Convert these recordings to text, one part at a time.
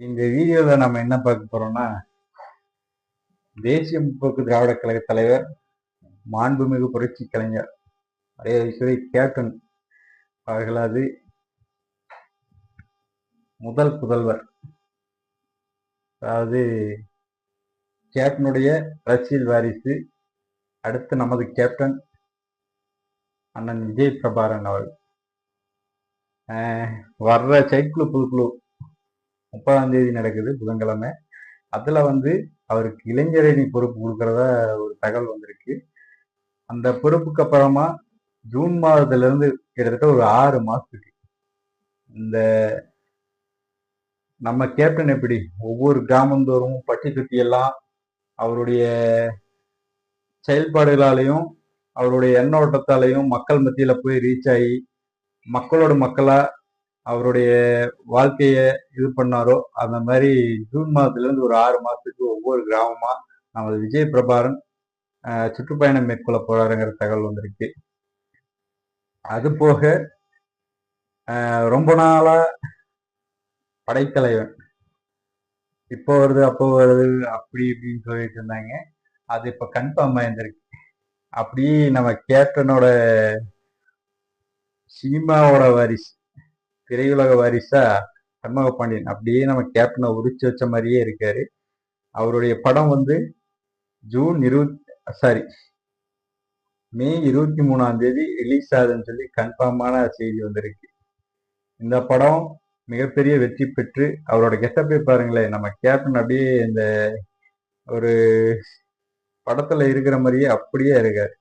இந்த வீடியோல நம்ம என்ன பார்க்க போறோம்னா, தேசிய முற்போக்கு திராவிட கழக தலைவர், மாண்புமிகு புரட்சி கலைஞர் மரியாதைக்குரிய கேப்டன் அவர்களது முதல் புதல்வர், அதாவது கேப்டனுடைய அரசியல் வாரிசு, அடுத்து நமது கேப்டன் அண்ணன் விஜய் பிரபாரன் அவர்கள் வர்ற செயற்குழு பொதுக்குழு 30ஆம் தேதி நடக்குது, புதன்கிழமை. அதுல அவருக்கு இளைஞரணி பொறுப்பு கொடுக்கறதா ஒரு தகவல் வந்திருக்கு. அந்த பொறுப்புக்கு அப்புறமா ஜூன் மாதத்துல இருந்து கிட்டத்தட்ட ஒரு 6 மாசத்துக்கு இந்த நம்ம கேப்டன் எப்படி ஒவ்வொரு கிராமந்தோறும் பட்டி சுத்தி எல்லாம் அவருடைய செயல்பாடுகளாலையும் அவருடைய எண்ணோட்டத்தாலையும் மக்கள் மத்தியில போய் ரீச் ஆகி மக்களோட மக்களா அவருடைய வாழ்க்கைய இது பண்ணாரோ, அந்த மாதிரி ஜூன் மாதத்துல இருந்து ஒரு 6 மாசத்துக்கு ஒவ்வொரு கிராமமா நமது விஜய் பிரபாரன் சுற்றுப்பயணம் மேற்கொள்ள போறாருங்கிற தகவல் வந்திருக்கு. அது போக ரொம்ப நாளா படைத்தலைவன் இப்போ வருது அப்போ வருது அப்படி இப்படின்னு சொல்லிட்டு இருந்தாங்க. அது இப்ப கன்ஃபார்ம் ஆயிருந்திருக்கு. அப்படியே நம்ம கேப்டனோட சினிமாவோட வாரிசு, திரையுலக வாரிசா சண்முக பாண்டியன் அப்படியே நம்ம கேப்டனை உரிச்சு வச்ச மாதிரியே இருக்காரு. அவருடைய படம் மே 23ஆம் தேதி ரிலீஸ் ஆகுதுன்னு சொல்லி கன்ஃபார்மான செய்தி வந்திருக்கு. இந்த படம் மிகப்பெரிய வெற்றி பெற்று அவரோட கெட்டப்பை பாருங்களேன், நம்ம கேப்டன் அப்படியே இந்த ஒரு படத்துல இருக்கிற மாதிரியே அப்படியே இருக்காரு.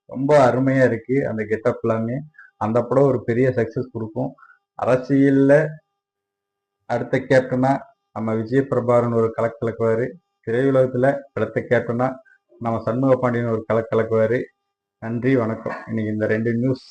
ரொம்ப அருமையா இருக்கு அந்த கெட்டப் எல்லாமே. அந்த படம் ஒரு பெரிய சக்சஸ் கொடுக்கும். அரசியல்ல அடுத்த கேப்டனா நம்ம விஜய் பிரபாரன் ஒரு கலக்குவாரு. திரையுலகத்துல அடுத்த கேப்டனா நம்ம சண்முக பாண்டியன் ஒரு கலக்குவாரு. நன்றி, வணக்கம். இன்னைக்கு இந்த 2 நியூஸ்